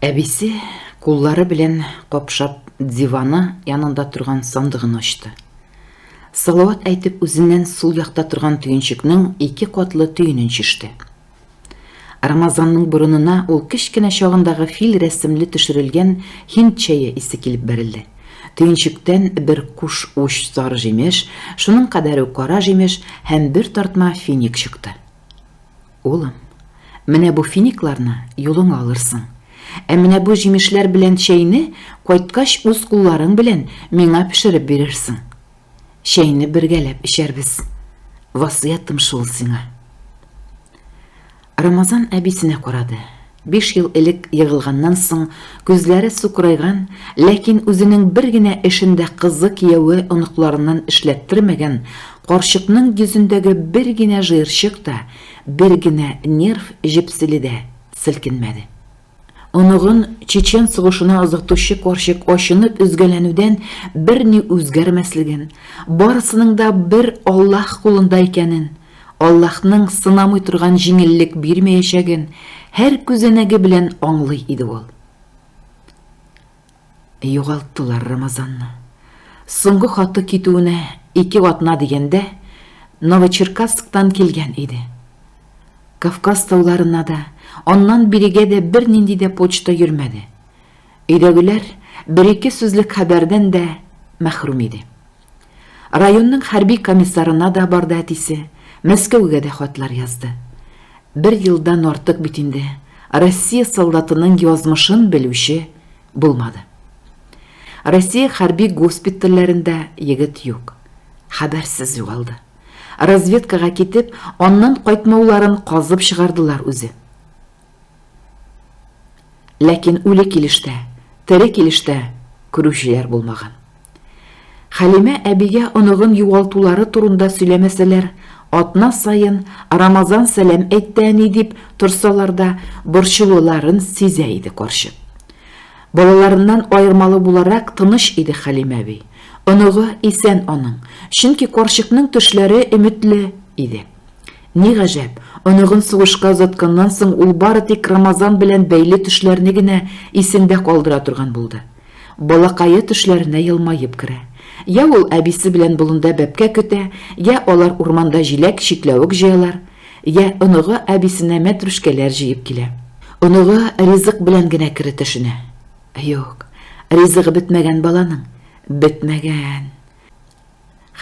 Әбисе куллары белән капшап диваны янында торган сандыгын ачты. Салават әйтеп үзеннән сул якта торган төенчекнең 2 катлы төенен чиште. Рамазанның борынына ул кечкенә чагындагы фил рәсемле төшерелгән һинд чәе исе килеп бәрелде. Төенчектән бер куш уч сары җимеш, шуның кадәр үк кара җимеш һәм бер тартма финик чыкты. Улым, менә бу финикларны юлыңа алырсың. Ә менә бу җимешләр белән чәйне кайткач үз кулларың белән миңа пешереп бирерсең. Чәйне бергәләп эчәрбез. Васыятым шул сиңа. Рамазан әбисенә карады. 5 ел элек егылганнан соң күзләре сукрайган, ләкин үзенең бер генә эшендә кызы кияүе оныкларыннан эшләттермәгән карчыкның йөзендәге бер генә җыерчык та, бер генә нерв җепселе дә селкенмәде. Оныгын чечен сугышына озатучы карчык ачынып үзгәләнүдән берни үзгәрмәслеген, барысының да бер Аллаһ кулында икәнен, Аллаһның сынамый торган җиңеллек бирмәячәген һәр күзәнәге белән аңлый иде ул. Югалттылар Рамазанны. Соңгы хаты китүенә 2 атна дигәндә Новочеркасктан килгән иде. Кавказ тауларына да, аннан бирегә дә бер нинди дә почта йөрмәде. Өйдәгеләр 1-2 сүзлек хәбәрдән дә мәхрүм иде. Районның хәрби комиссарына да барды әтисе, Мәскәүгә дә хатлар язды. 1 елдан артык бит инде Россия солдатының язмышын белүче булмады. Россия хәрби госпитальләрендә егет юк. Хәбәрсез югалды. Разведкага китеп, аннан кайтмауларын казып чыгардылар үзе. Ләкин үле килештә, тере килештә күрүчеләр булмаган. Хәлимә әбигә оныгын югалтулары турында сөйләмәсәләр, атна сайын Рамазан сәлам әйттәни дип торсалар да борчылуларын сизә иде карчык. Балаларыннан айырмалы буларак тыныч иде Хәлимә әби. Оныгы исән аның, чөнки карчыкның төшләре өметле иде. Ни гаҗәп, оныгын сугышка озатканнан соң ул бары тик Рамазан белән бәйле төшләрне генә исендә калдыра торган булды. Балакайы төшләренә елмаеп керә. Я ул әбисе белән болында бәпкә көтә, я алар урманда җиләк чикләвек җыялар, я оныгы әбисенә мәтрүшкәләр җыеп килә. Оныгы ризык белән генә керетешенә. Юк, ризыгы бетмәгән баланың, бетмәгән.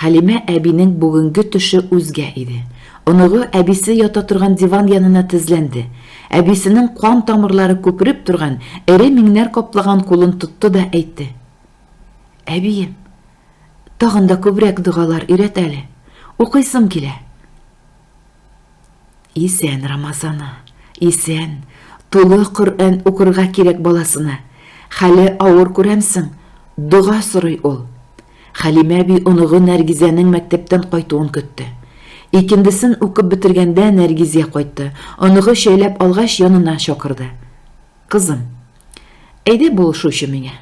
Хәлимә әбинең бүгенге төше үзгә иде. Оныгы әбисе ята торган диван янына тезләнде. Әбисенең кан тамырлары күпереп торган, эре миңнәр каплаган кулын тотты да әйтте. Әбием, тагын да күбрәк дугалар өйрәт әле. Укыйсым килә. Исән Рамазаны, исән, тулы Коръән укырга кирәк баласына. Хәле авыр күрәмсең, дуга сорый ул. Хәлимә әби оныгы Нәргизәнең мәктәптән кайтуын көтте. Икенчесен укып бетергәндә Нәргизә кайтты. Оныгы шәйләп алгач янына чакырды. Кызым, әйдә булышучы миңа.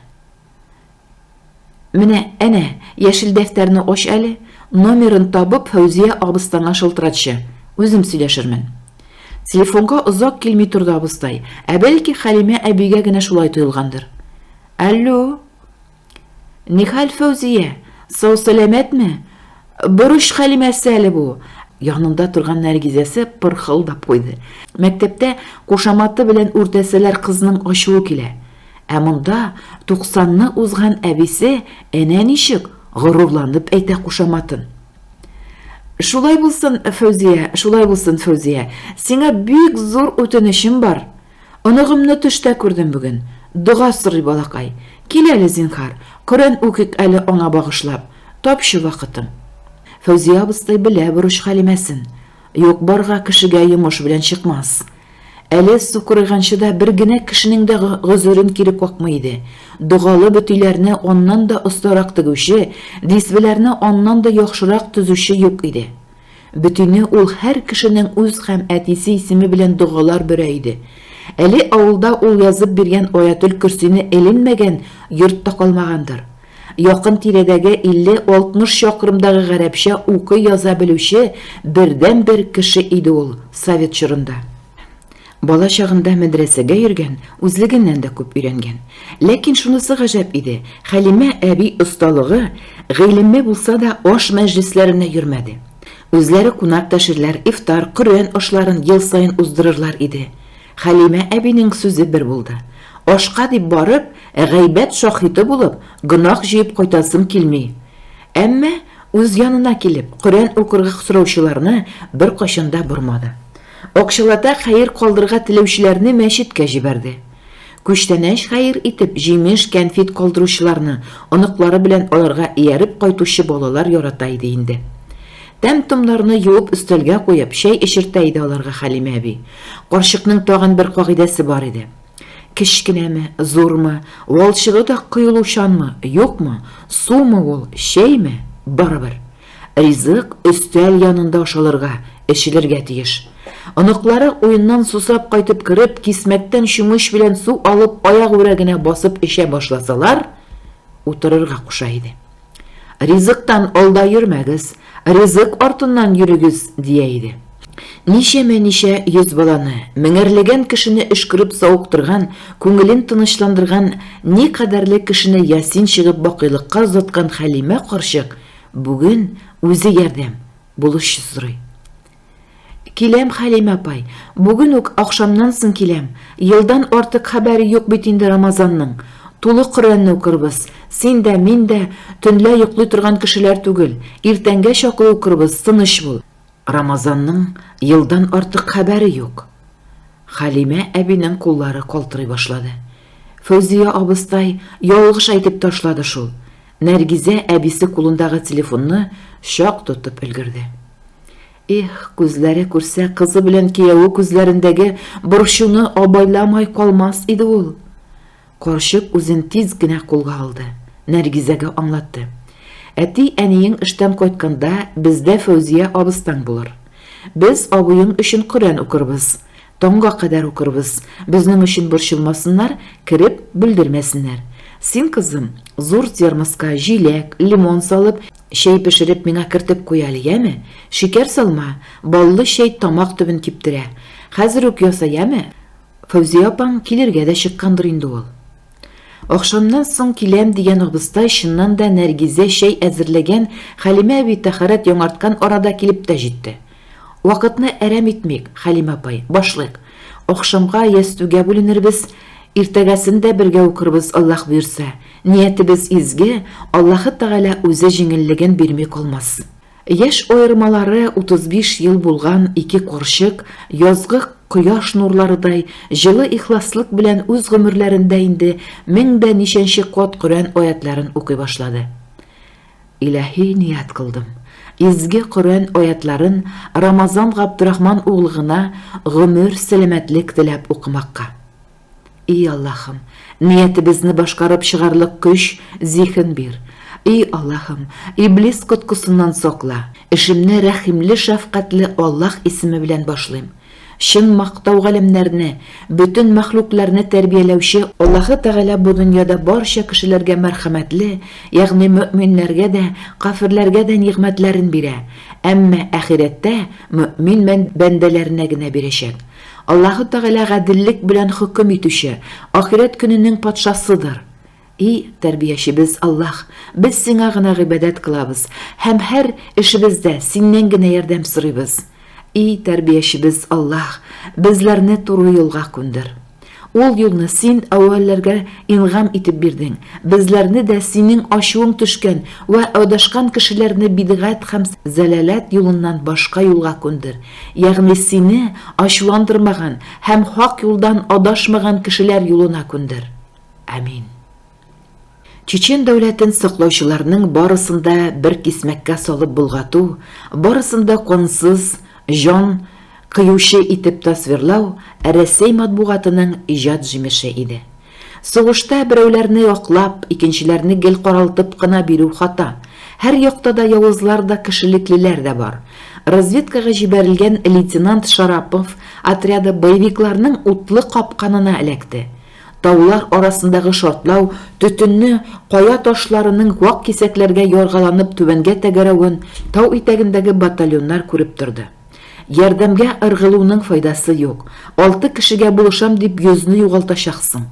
Менә әнә, яшел дәфтәрне аш әле, номерын табып Фәүзия абыстаңа шылтыратчы. Үзем сөйләшермен. Телефонга озак килми торды абыстай, ә бәлки Хәлимә әбигә генә шулай тоелгандыр. Алло. Нихәл Фәүзия, сау сәламәтме? Бурыш Хәлимәсе әле бу. Янында торган Нәргизәсе пырхылдап куйды. Мәктәптә кушаматы белән үртәсәләр кызның ачуы килә. Ә монда 90-ны узган әбисе әнә ничек горурланып әйтә кушаматын. Шулай булсын Фәүзия, шулай булсын Фәүзия. Сиңа бик зур үтенечем бар. Оныгымны төштә күрдем бүген. Дуга сорый балакай. Кил әле зинһар, Коръән укыйк әле аңа багышлап. Тапшы вакытым. Фәүзия абыстай белә бурыч Хәлимәсен. Юк барга кешегә йомыш белән чыкмас. Әле сукырганчы да бер генә кешенең дә гызырын кире какмый иде. Дугалы бөтиләрне оннан да остарак тегүче, дисбеләрне оннан да яхшырак төзүче юк иде. Бүтүне ул һәр кешенең үз һәм әтисе исеме белән дугалар бирә иде. Әле авылда ул язып биргән Аятул Көрсине эленмәгән йортта калмагандыр. Якын тирәдәге 50-60 чакрымдагы гарәпчә укый яза белүче бердән бер кеше иде ул Совет чорында. Бала чагында мәдрәсәгә йөргән, үзлегеннән дә күп өйрәнгән. Ләкин шунысы гаҗәп иде, Хәлимә әби осталыгы, гыйлеме булса да аш мәҗлесләренә йөрмәде. Үзләре кунак ташырлар, ифтар, Коръән ашларын ел сайын уздырырлар иде. Хәлимә әбинең сүзе бер булды. Ашка дип барып, гайбәт шаһиты булып, гынах җыеп кайтасым килми. Әмма үз янына килеп, Коръән укырга сораучыларны бер кашында бормады. Акчалата хәер калдырга теләүчеләрне мәчеткә җибәрде. Күчтәнәч хәер итеп җимеш, кәнфит калдыручыларны оныклары белән аларга ияреп кайтучы балалар ярата иде инде. Тәм-томнарны юып өстәлгә куеп, чәй эчертә иде аларга Хәлимә әби. Карчыкның тагын бер кагыйдәсе бар иде. Кечкенәме, зурмы, валчыгы да кыйлучанмы, юкмы, сумы ул, чәйме, барыбер. Ризык өстәл янында ашалырга, эчелергә тиеш. Оныклары уеннан сусап кайтып кереп, кисмәктән чумыш белән су алып, аяк үрәгенә басып эчә башласалар, утырырга куша иде. Ризыктан алда йөрмәгез, ризык артыннан йөрегез, дия иде. Ничә йөз баланы, меңәрлегән кешене эшкереп сауыктырган, күңелен тынычландырган, ни кадәрле кешене ясин чыгып бакыйлыкка озаткан Хәлимә карчык бүген үзе ярдәм булышы сорый. Киләм, Хәлимә апай, бүген үк акшамнан соң киләм. Елдан артык хәбәре юк бит инде Рамазанның. Тулы Коръәнне укырбыз. Син дә, мин дә төнлә йоклый торган кешеләр түгел. Иртәнгә чаклы укырбыз, тыныч бул. Рамазанның елдан артык хәбәре юк. Хәлимә әбинең куллары калтырый башлады. Фәүзия абыстай ялгыш әйтеп ташлады шул. Нәргизә әбисе кулындагы телефонны шак тотып өлгерде. Их, күзләре күрсә, кызы белән кияүе күзләрендәге борчуны абайламай калмас иде ул. Карчык үзен тиз генә кулга алды. Нәргизәгә аңлатты. Әти әниең эштән кайтканда бездә Фәүзия абыстан булыр. Без абыең өчен Коръән укырбыз. Таңга кадәр укырбыз. Безнең өчен борчылмасыннар, кирип бүлдермәсеннәр. Син, кызым, зур термоска җиләк, лимон салып, чәй пешереп миңа кертеп куя, яме? Шикәр салма, баллы чәй тамак төбен киптерә. Хәзер үк яса, яме? Фәүзия апаң килергә дә чыккандыр инде ул. Акшамнан соң киләм дигән абыстай чыннан да Нәргизә чәй әзерләгән, Хәлимә әби тәһарәт яңарткан арада килеп тә җитте. Вакытны әрәм итмик, Хәлимә апай, башлык. Акшамга ястүгә бүленербез, иртәгәсендә бергә укырбыз, Аллаһ бuyurса. Ниятебез изге, Аллаһы Тәгалә үзе җиңеллеген бирми калмас. Яшь аермалары 35 ел булган ике карчык язгы кояш нурларыдай җылы ихласлык белән үз гомерләрендә инде 1000 ничәнче кат Коръән аятларын укый башлады. Илаһи ният кылдым. Изге Коръән аятларын Рамазан Габдурахман углыгына гомер сәламәтлек теләп укымакка. И Аллаһым, ниятебезне башкарып чыгарлык көч, зиһен бир. И Аллаһым, иблис коткысыннан сакла. Эшемне рәхимле, шәфкатьле Аллаһ исеме белән башлыйм. Шын мактау галимнәрне, бөтен мәхлукларны тәрбияләүче Аллаһы Тәгалә бу дөньяда барча кешеләргә мәрхәмәтле, ягъни мөэминнәргә дә, кафирләргә дә нигъмәтләрен бирә. Әмма ахирәттә мөэмин бәндәләренә генә бирәчәк. Аллаһы Тәгалә гаделлек белән хөкем итүче, ахирәт көненең патшасыдыр. И тәрбиячебез Аллаһ, без сиңа гына гыйбадәт кылабыз, һәм һәр эшебездә синнән генә ярдәм сорыйбыз. И тәрбиячебез Аллаһ, безләрне туры юлга күндер. Ул юлны син әүвәлләргә ингам итеп бирдең. Безләрне дә синең ачуың төшкән ва адашкан кешеләрне бидгать һәм зәлалат юлыннан башка юлга күндер. Ягъни сине ачуландырмаган һәм хак юлдан адашмаган кешеләр юлына күндер. Амин. Чечен дәүләтен саклаучыларның барысында бер кисмәккә салып булгату, барысында консыз, жан кыюшы итеп тасвирлау Рәсәй матбугатының иҗат җимеше иде. Сугышта берәүләрне яклап, икенчеләрне гел каралтып кына бирү хата. Һәр якта да явызлар да, кешелеклеләр дә бар. Разведкага җибәрелгән лейтенант Шарапов отряды боевикларның утлы капканына эләкте. Таулар арасындагы шартлау, төтөнне кая ташларының вак кисәкләргә яргаланып түбәнгә тәгәрәвен тау итәгендәге батальоннар күреп торды. Ярдәмгә ыргылуның файдасы юк. 6 кешегә булышам дип йөзне югалтачаксың.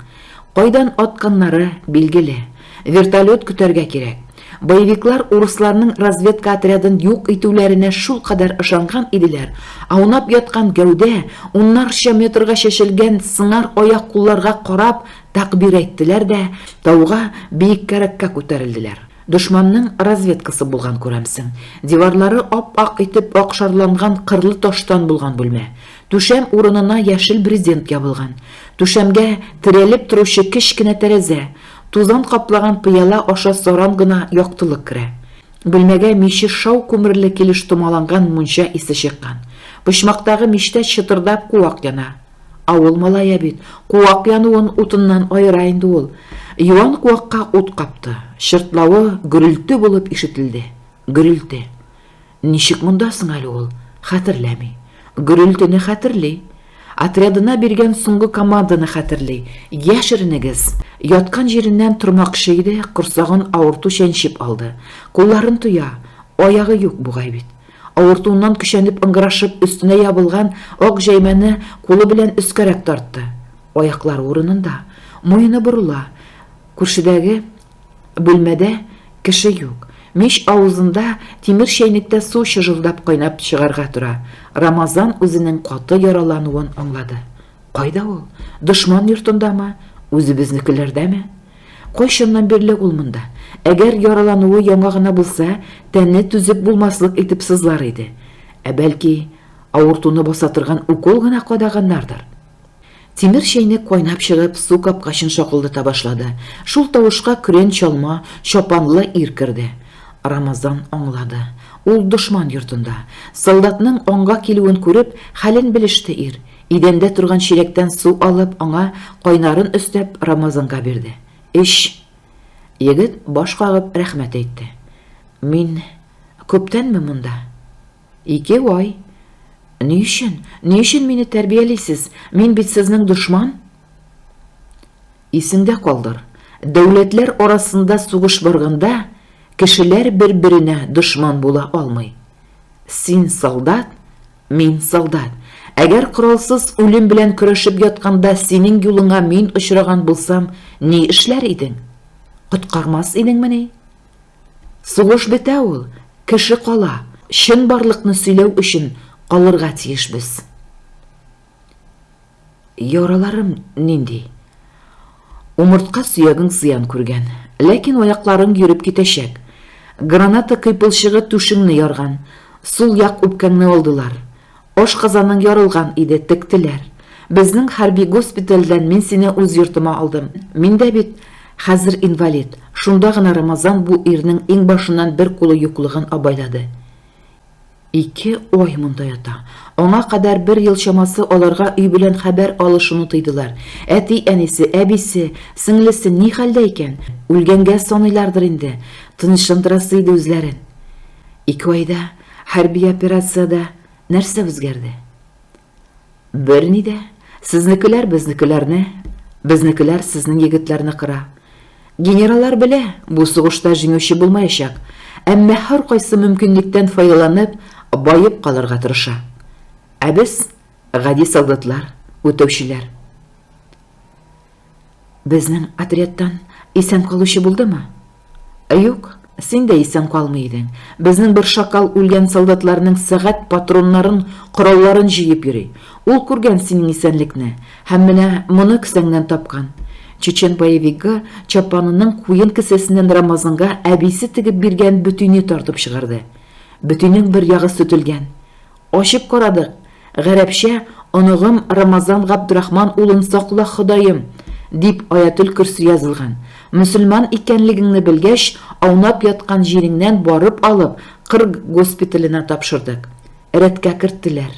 Кайдан атканнары билгеле. Вертолет көтәргә кирәк. Боевиклар урысларның разведка отрядын юк итүләренә шул кадәр ышанган иделәр. Аунап яткан гәүдә, уннарча метрга шешелгән сыңар аяк кулларга карап такбир әйттеләр дә тауга биеккәрәккә күтәрелделәр. Дошманның разведкасы булган күрәмсең. Диварлары ап-ак итеп акшарланган кырлы таштан булган бүлмә. Түшәм урынына яшел брезент ябылган. Түшәмгә терәлеп торучы кечкенә тәрәзә, тузан каплаган пыяла аша саран гына яктылык керә. Бүлмәгә миче шау күмерле килеш томаланган мунча исе чыккан. Почмактагы мичтә чытырдап куак яна. Авыл малая бит, куак януын утыннан айыра инде ул. Юан куакка ут капты. Шыртлавы гөрелтү булып ишетелде. Гөрелтү. Ничек мондасың әле ул? Хәтерләми. Гөрелтүне хәтерли. Отрядына биргән соңгы команданы хәтерли. Яшеренегез. Яткан җиреннән тормакчы иде, корсагын авырту чәнчеп алды. Кулларын туя, аягы юк бугай бит. Авыртуыннан көчәнеп ыңгырашып өстенә ябылган ак җәймәне кулы белән өскәрәк тартты. Аяклар урынында, муены борыла. Күршедәге бүлмәдә кеше юк. Мич авызында тимер чәйнектә су шыжылдап кайнап чыгарга тора. Рамазан үзенең каты яралануын аңлады. Кайда ул? Дошман йортындамы? Үзебезнекеләрдәме? Кайчаннан бирле ул монда? Әгәр яралануы яңа гына булса, тәнне түзеп булмаслык итеп сызлар иде. Бәлки, авыртуны баса торган укол гына кадаганнардыр. Тимер чәйнек кайнап чыгып, су капкачын шакылдата башлады. Шул тавышка күрән чалма, чапанлы ир керде. Рамазан аңлады. Ул дошман йортында. Солдатның аңга килүен күреп, хәлен белеште ир. Идәндә торган чиләктән су алып, аңа кайнарын өстәп Рамазанга бирде. Иш. Егет баш кагып рәхмәт әйтте. Мин күптәнме монда? 2 ай. Ни өчен мине тәрбиялисез? Мин бит сезнең дошман? Исеңдә калдыр. Дәүләтләр арасында сугыш барганда, кешеләр бер-беренә дошман була алмый. Син солдат, мин солдат. Әгәр коралсыз үлем белән көрәшеп ятканда синең юлыңа мин очраган булсам, ни эшләр идең? Коткармас идеңмени? Сугыш бетә ул, кеше кала. Чын барлыкны сөйләү өчен калырга тиешбез. Яраларым нинди? Умыртка сөягың зыян күргән, ләкин аякларың йөреп китәчәк. Граната кыйпылчыгы түшеңне ярган, сул як үпкәңне алдылар. Ашказаның ярылган иде, тектеләр. Безнең хәрби госпитальдән мин сине үз йортыма алдым. Мин дә бит хәзер инвалид. Шунда гына Рамазан бу ирнең иң башыннан бер кулы юклыгын абайлады. 2 ай монда ята. Аңа кадәр 1 ел чамасы аларга үй белән хәбәр алышуны тыйдылар. Әти, әнисе, әбисе, сеңлесе ни хәлдә икән? Үлгәнгә саныйлардыр инде. Тынычландырасы иде үзләрен. 2 айда хәрби операциядә нәрсә үзгәрде? Берни дә. Сезнекеләр безнекеләрне, безнекеләр сезнең егетләрне кыра. Генераллар белә, бу сугышта җиңүче булмаячак, әмма һәр кайсы мөмкинлектән файдаланып, байып калырга тырыша. Ә без гади солдатлар, үтәүчеләр. Безнең отрядтан исән калучы булдымы? Юк, син дә исән калмый идең. Безнең бер шакал үлгән солдатларның сәгать патроннарын, коралларын җыеп йөри. Ул күргән синең исәнлекне, һәм менә моны кесәңнән тапкан. Чечен боевигы чапанының куен кесәсеннән Рамазанга әбисе тегеп биргән бүтүне тартып чыгарды. Бүтүнең бер ягы сөтелгән. Ачып карадык. Гарәпчә оныгым Рамазан Габдрахман улын сакла Ходаем дип аятул курси язылган. Мөселман икәнлегеңне белгәч, аунап яткан җиреңнән барып алып, Кырг госпиталенә тапшырдык. Рәткә керттеләр.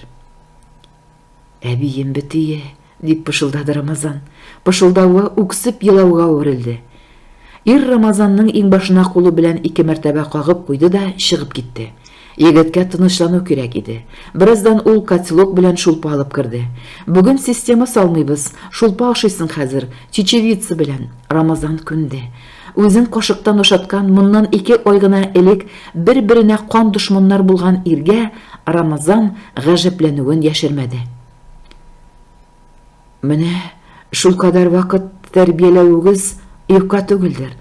Әбием битие, дип пышылдады Рамазан. Пышылдавы үксеп елауга үрелде. Ир Рамазанның иң башына кулы белән 2 мәртәбә кагып куйды да чыгып китте. Егеткә тынычлану кирәк иде. Бераздан ул котелок белән шулпа алып керде. Бүген система салмыйбыз. Шулпа ашыйсың хәзер, чечевица белән. Рамазан күнде. Үзен кашыктан ошаткан, моннан 2 ай гына элек бер-беренә кан дошманнар булган иргә Рамазан гаҗәпләнүен яшермәде. Менә шул кадәр вакыт тәрбияләүегез юкка түгелдер.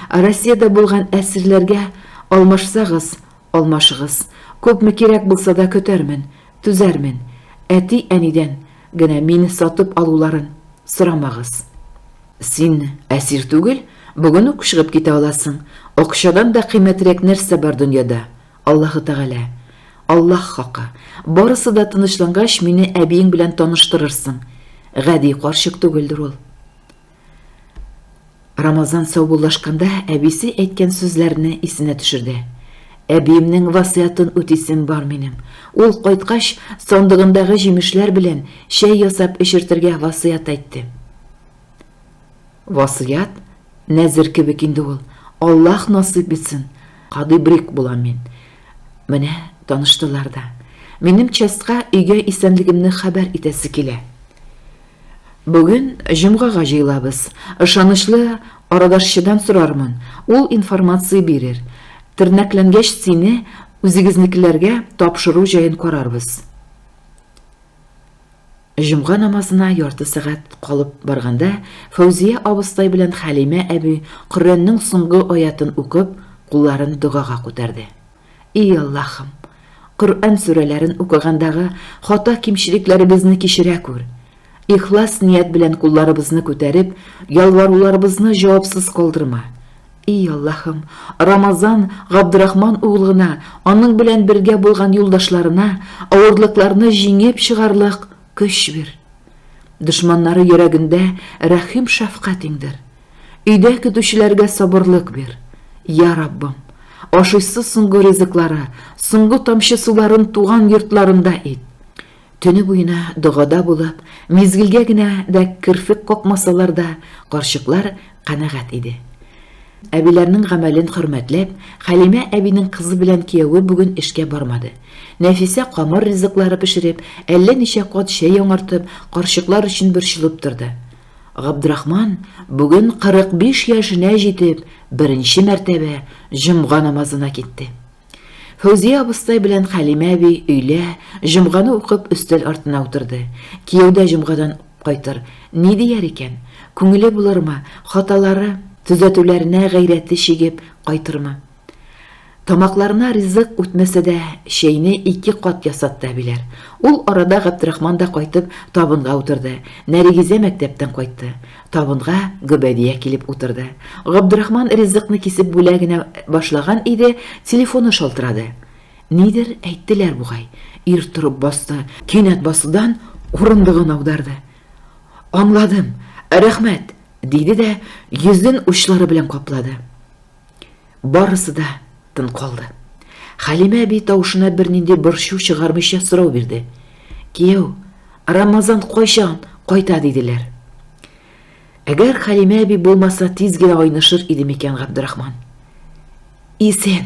Россиядә булган әсирләргә алмашсагыз, алмашыгыз. Күпме кирәк булса да көтәрмен, түзәрмен. Әти-әнидән генә мине сатып алуларын сорамагыз. Син әсир түгел, бүген үк чыгып китә аласың. Акчадан да кыйммәтрәк нәрсә бар дөньяда. Аллаһы Тәгалә, Аллаһ хакы. Барысы да тынычлангач мине әбиең белән таныштырырсың. Гади карчык түгелдер ул. Рамазан саубуллашканда әбисе әйткән сүзләрне исенә төшерде. Әбиемнең васыятын үтисем бар минем. Ул кайткач сандыгындагы җимешләр белән чәй ясап эчертергә васыят әйтте. Васыят нәзер кебек инде ул. Аллаһ насыйп итсен. Кады брик булам мин. Менә таныштылар да. Минем частка өйгә исәнлегемне хәбәр итәсе килә. Бүген җомгага җыелабыз. Ышанычлы арадашчыдан сорармын. Ул информация бирер. Тернәкләнгәч сине үзегезнекеләргә тапшыру җаен карарбыз. Җомга намазына ярты сәгать калып барганда, Фәүзия абыстай белән Хәлимә әби Коръәннең соңгы аятын укып, кулларын дугага күтәрде. И Аллаһым, Коръән сүрәләрен укыгандагы хата кимчелекләребезне кичерә күр. Ихлас ният белән кулларыбызны күтәреп, ялваруларыбызны җавапсыз калдырма. И Аллаһым, Рамазан Габдрахман углына, аның белән бергә булган юлдашларына авырлыкларны җиңеп чыгарлык көч бир. Дошманнары йөрәгендә рәхим шәфкать иңдер. Өйдә көтүчеләргә сабырлык бир. Я Раббым, ашыйсы соңгы ризыклары, соңгы тамчы суларын туган йортларында ит. Төне буена дугада булып, мизгелгә генә дә кирфек какмасалар да, карчыклар канәгать иде. Әбиләрнең гамәлен хөрмәтләп, Хәлимә әбинең кызы белән кияүе бүген эшкә бармады. Нәфисә камыр ризыклары пешереп, әллә ничә кат чәй яңартып, карчыклар өчен борчылып торды. Габдрахман бүген 45 яшенә җитеп, беренче мәртәбә җомга намазына китте. Фәүзия абыстай белән Хәлимә әби өйлә җомганы укып өстәл артына утырды. Кияүдә җомгадан кайтыр. Ни дияр икән? Күңеле булырмы? Хаталары төзәтүләренә гайрәте чигеп кайтырмы? Тамакларына ризык үтмәсә дә, чәйне 2 кат ясатты әбиләр. Ул арада Габдрахман да кайтып табынга утырды. Нәригизә мәктәптән кайтты. Табынга Гөбәдия килеп утырды. Габдрахман ризыкны кисеп бүлә генә башлаган иде, телефоны шалтырады. Нидер әйттеләр бугай. Ир торып басты. Кинәт басудан урындыгын аударды. Аңладым. Рәхмәт, диде дә йөзен учлары белән каплады. Барысы да тын калды. Хәлимә әби тавышына бернинди борчу чыгармыйча сорау бирде. Кияү, Рамазан кайчан кайта диделәр. Әгәр Хәлимә әби булмаса тиз генә айнышыр иде микән Габдрахман. Исән,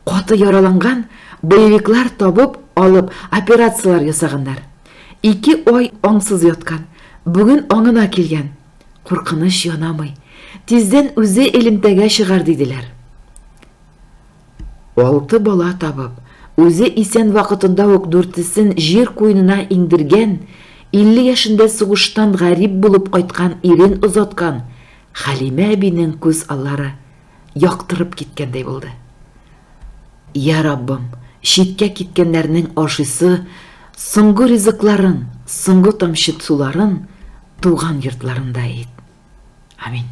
каты яраланган, боевиклар табып алып операциялар ясаганнар. 2 ай аңсыз яткан. Бүген аңына килгән. Куркыныч янамый. Тиздән үзе элемтәгә чыгар диделәр. 6 бала табып, үзе исән вакытында ук 4-сен җир куенына иңдергән, 50 яшендә сугыштан гарип булып кайткан ирен озаткан Хәлимә әбинең күз аллары яктырып киткәндәй булды. Я Раббым, читкә киткәннәрнең ашыйсы, соңгы ризыкларын, соңгы тамчы суларын туган йортларында ит. Амин.